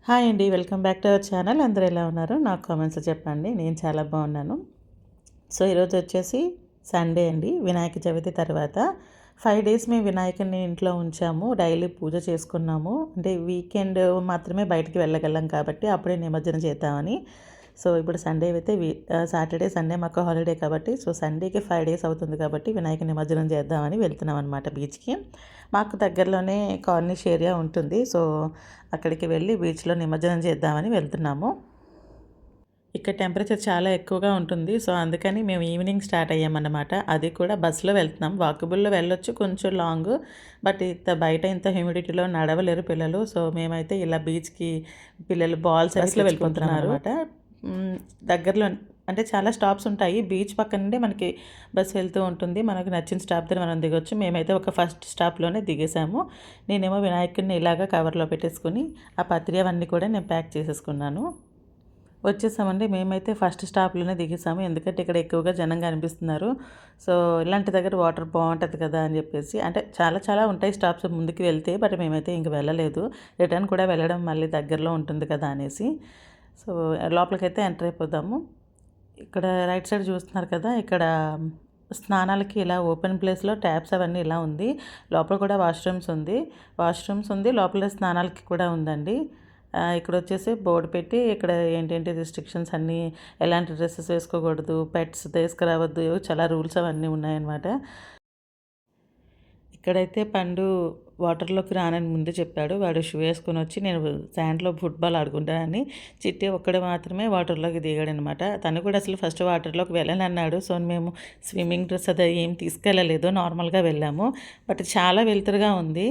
Hi అండి. Welcome back to our channel. అందరూ ఎలా ఉన్నారు? నాకు కామెంట్స్‌లో చెప్పండి. నేను చాలా బాగున్నాను. సో, ఈరోజు వచ్చేసి సండే అండి. వినాయక చవితి తర్వాత 5 డేస్ మేము వినాయకుడిని ఇంట్లో ఉంచాము. డైలీ పూజ చేసుకున్నాము. అంటే వీకెండ్ మాత్రమే బయటికి వెళ్ళగలం కాబట్టి అప్పుడే నిమజ్జనం చేద్దామని. సో, ఇప్పుడు సండే అయితే సాటర్డే, సండే మాకు హాలిడే కాబట్టి సో, సండేకి 5 డేస్ అవుతుంది కాబట్టి వినాయక నిమజ్జనం చేద్దామని వెళ్తున్నాం అనమాట బీచ్‌కి. మాకు దగ్గరలోనే కార్నిష్ ఏరియా ఉంటుంది. సో, అక్కడికి వెళ్ళి బీచ్‌లో నిమజ్జనం చేద్దామని వెళ్తున్నాము. ఇక్కడ టెంపరేచర్ చాలా ఎక్కువగా ఉంటుంది. సో, అందుకని మేము ఈవినింగ్ స్టార్ట్ అయ్యామన్నమాట. అది కూడా బస్సులో వెళ్తున్నాం. వాకబుల్‌లో వెళ్ళొచ్చు కొంచెం లాంగు. బట్ బయట ఇంత హ్యూమిడిటీలో నడవలేరు పిల్లలు. సో, మేమైతే ఇలా బీచ్‌కి పిల్లలు బాల్స్ బస్సులో వెళ్ళిపోతున్నామన్నమాట. దగ్గరలో అంటే చాలా స్టాప్స్ ఉంటాయి. బీచ్ పక్కన నుండే మనకి బస్సు వెళ్తూ ఉంటుంది. మనకు నచ్చిన స్టాప్ దగ్గర మనం దిగొచ్చు. మేమైతే ఒక ఫస్ట్ స్టాప్‌లోనే దిగేసాము. నేనేమో వినాయకుడిని ఇలాగ కవర్‌లో పెట్టేసుకొని ఆ పత్రి అవన్నీ కూడా నేను ప్యాక్ చేసేసుకున్నాను. వచ్చేసామండి. మేమైతే ఫస్ట్ స్టాప్‌లోనే దిగేసాము. ఎందుకంటే ఇక్కడ ఎక్కువగా జనం కనిపిస్తున్నారు. సో, ఇలాంటి దగ్గర వాటర్ బావుంటది కదా అని చెప్పేసి అంటే చాలా చాలా ఉంటాయి స్టాప్స్ ముందుకు వెళ్తే. బట్ మేమైతే ఇంక వెళ్ళలేదు. రిటర్న్ కూడా వెళ్ళడం మళ్ళీ దగ్గరలో ఉంటుంది కదా అనేసి. సో, లోపలికైతే ఎంటర్ అయిపోదాము. ఇక్కడ రైట్ సైడ్ చూస్తున్నారు కదా! ఇక్కడ స్నానాలకి ఇలా ఓపెన్ ప్లేస్‌లో ట్యాప్స్ అవన్నీ ఇలా ఉంది. లోపల కూడా వాష్‌రూమ్స్ ఉంది. లోపల స్నానాలకి కూడా ఉందండి. ఇక్కడొచ్చేసి బోర్డ్ పెట్టి ఇక్కడ ఏంటేంటి రిస్ట్రిక్షన్స్ అన్నీ, ఎలాంటి డ్రెసెస్ వేసుకోకూడదు, పెట్స్ తీసుకురావద్దు, చాలా రూల్స్ అవన్నీ ఉన్నాయన్నమాట. ఇక్కడైతే పండు వాటర్‌లోకి రానని ముందే చెప్పాడు. వాడు షూ ఏసుకొనొచ్చి నేను శాండ్‌లో ఫుట్‌బాల్ ఆడుకుంటానని, చిట్టి ఒక్కడు మాత్రమే వాటర్‌లోకి దిగాడనమాట. తను కూడా అసలు ఫస్ట్ వాటర్‌లోకి వెళ్ళనన్నాడు. సో, మేము స్విమ్మింగ్ డ్రెస్ అది ఏం తీసుకెళ్ళలేదు. నార్మల్‌గా వెళ్ళాము. బట్ చాలా వెలుతురుగా ఉంది.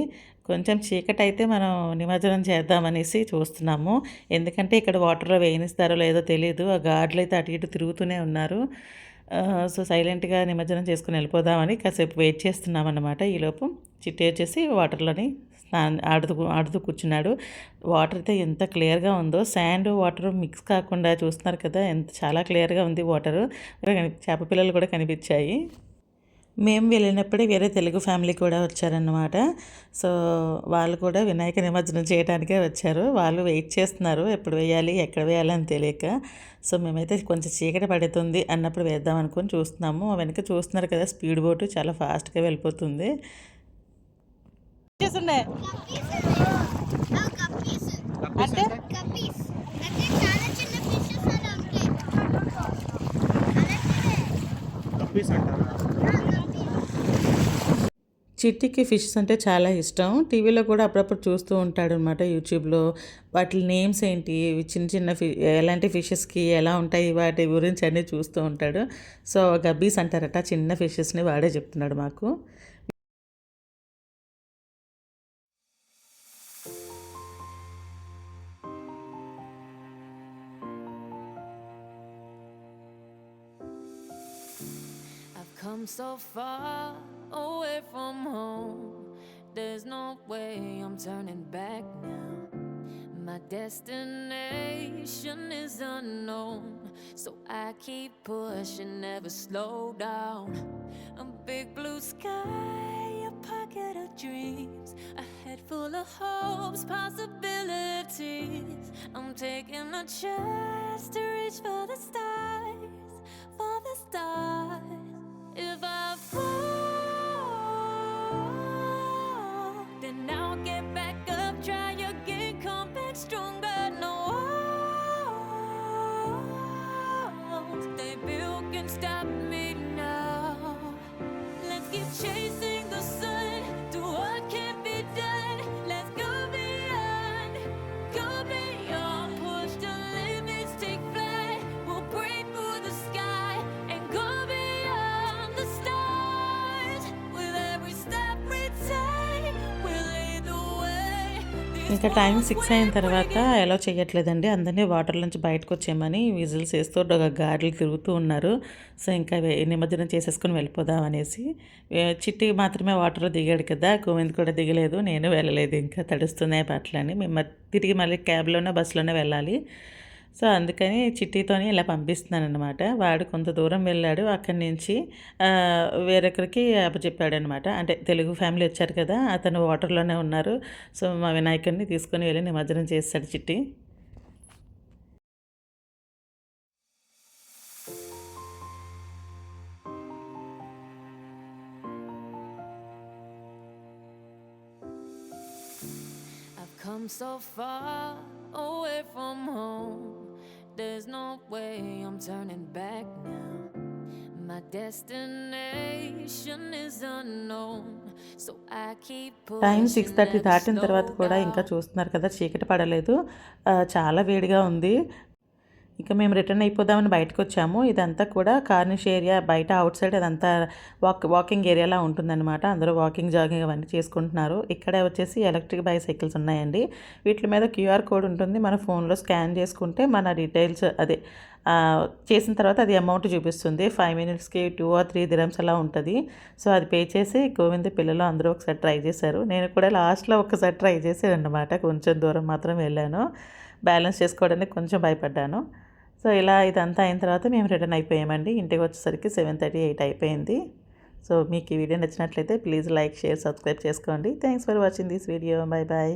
కొంచెం చీకటైతే మనం నిమజ్జనం చేద్దామనేసి చూస్తున్నాము. ఎందుకంటే ఇక్కడ వాటర్‌లో వేయనిస్తారో లేదో తెలీదు. ఆ గార్డ్‌లయితే అటు ఇటు తిరుగుతూనే ఉన్నారు. సో, సైలెంట్‌గా నిమజ్జనం చేసుకొని వెళ్ళిపోదామని కాసేపు వెయిట్ చేస్తున్నామన్నమాట. ఈలోపు చిట్టి వచ్చేసి వాటర్‌లోని ఆడుతూ ఆడుతూ కూర్చున్నాడు. వాటర్ అయితే ఎంత క్లియర్‌గా ఉందో, శాండ్, వాటర్ మిక్స్ కాకుండా చూస్తున్నారు కదా! చాలా క్లియర్‌గా ఉంది వాటరు. చేప పిల్లలు కూడా కనిపించాయి. మేము వెళ్ళినప్పుడే వేరే తెలుగు ఫ్యామిలీ కూడా వచ్చారన్నమాట. సో, వాళ్ళు కూడా వినాయక నిమజ్జనం చేయడానికే వచ్చారు. వాళ్ళు వెయిట్ చేస్తున్నారు. ఎప్పుడు వేయాలి, ఎక్కడ వేయాలి అని తెలియక. సో, మేమైతే కొంచెం చీకటి పడుతుంది అన్నప్పుడు వేద్దాం అనుకుని చూస్తున్నాము. వెనక చూస్తున్నారు కదా! స్పీడ్ బోటు చాలా ఫాస్ట్‌గా వెళ్ళిపోతుంది. అంటే చిట్టికి ఫిషెస్ అంటే చాలా ఇష్టం. టీవీలో కూడా అప్పుడప్పుడు చూస్తూ ఉంటాడనమాట యూట్యూబ్‌లో. వాటి నేమ్స్ ఏంటి, చిన్న చిన్న ఎలాంటి ఫిషెస్‌కి ఎలా ఉంటాయి, వాటి గురించి అన్నీ చూస్తూ ఉంటాడు. సో, గబ్బీస్ అంటారట చిన్న ఫిషెస్‌ని వాడే చెప్తున్నాడు మాకు. Come so far away from home. There's no way I'm turning back now. My destination is unknown, so I keep pushing, never slow down. A big blue sky, a pocket of dreams, a head full of hopes, possibilities. I'm taking a chance to reach for the stars, for the stars. If I fall, then I'll get back up, try again, come back stronger. No walls they built can stop me now. Let's keep chasing the sun, do what can't be done. Let's go beyond, push the limits, take flight. We'll break through the sky and go beyond the stars. With every step we take, we'll lead the way. ఇంకా time 6 అయిన తర్వాత allow చేయట్లేదండి. అందరినీ water నుంచి బయటకు వచ్చేయమని whistles వేస్తూ గాడులు తిరుగుతూ ఉన్నారు. సో, ఇంకా నిమజ్జనం చేసేసుకొని వెళ్ళిపోదాం అనేసి. చిట్టి మాత్రమే వాటర్‌లో దిగాడు కదా! గోవింద్ కూడా దిగలేదు. నేను వెళ్ళలేదు ఇంకా తడుస్తున్నాయి బట్టలని. మేము తిరిగి మళ్ళీ క్యాబ్‌లోనో, బస్సులోనో వెళ్ళాలి. సో, అందుకని చిట్టితోని ఇలా పంపిస్తున్నాననమాట. వాడు కొంత దూరం వెళ్ళాడు. అక్కడి నుంచి వేరొకరికి అప్పచెప్పాడనమాట. అంటే తెలుగు ఫ్యామిలీ వచ్చారు కదా! అతను వాటర్‌లోనే ఉన్నారు. సో, మా వినాయకుడిని తీసుకొని వెళ్ళి నిమజ్జనం చేసేసాడు చిట్టి. I'm so far away from home. There's no way I'm turning back now. My destination is unknown, so I keep time pushing, 6:30 never దాటిన slow తర్వాత కూడా ఇంకా down. చూస్తున్నారు కదా, చీకటి పడలేదు. చాలా వేడిగా ఉంది. ఇక మేము రిటర్న్ అయిపోదామని బయటకొచ్చాము. ఇదంతా కూడా కార్నిష్ ఏరియా బయట ఔట్ సైడ్ అదంతా వాకింగ్ ఏరియాలా ఉంటుందన్నమాట. అందరూ వాకింగ్, జాగింగ్ అవన్నీ చేసుకుంటున్నారు. ఇక్కడ వచ్చేసి ఎలక్ట్రిక్ బైసైకిల్స్ ఉన్నాయండి. వీటి మీద క్యూఆర్ కోడ్ ఉంటుంది. మన ఫోన్‌లో స్కాన్ చేసుకుంటే మన డీటెయిల్స్ అదే చేసిన తర్వాత అది అమౌంట్ చూపిస్తుంది. 5 మినిట్స్‌కి 2 ఆర్ 3 దిరమ్స్ అలా ఉంటది. సో, అది పే చేసి గోవింద్ పిల్లలు అందరూ ఒకసారి ట్రై చేశారు. నేను కూడా లాస్ట్‌లో ఒక్కసారి ట్రై చేశానన్నమాట. కొంచెం దూరం మాత్రం వెళ్ళాను. బ్యాలెన్స్ చేసుకోవడానికి కొంచెం భయపడ్డాను. సో, ఇలా ఇదంతా అయిన తర్వాత మేము రిటర్న్ అయిపోయామండి. ఇంటికి వచ్చేసరికి 7:30, 8 అయిపోయింది. సో, మీకు ఈ వీడియో నచ్చినట్లయితే ప్లీజ్ లైక్, షేర్, సబ్స్క్రైబ్ చేసుకోండి. Thanks for watching this video. By by.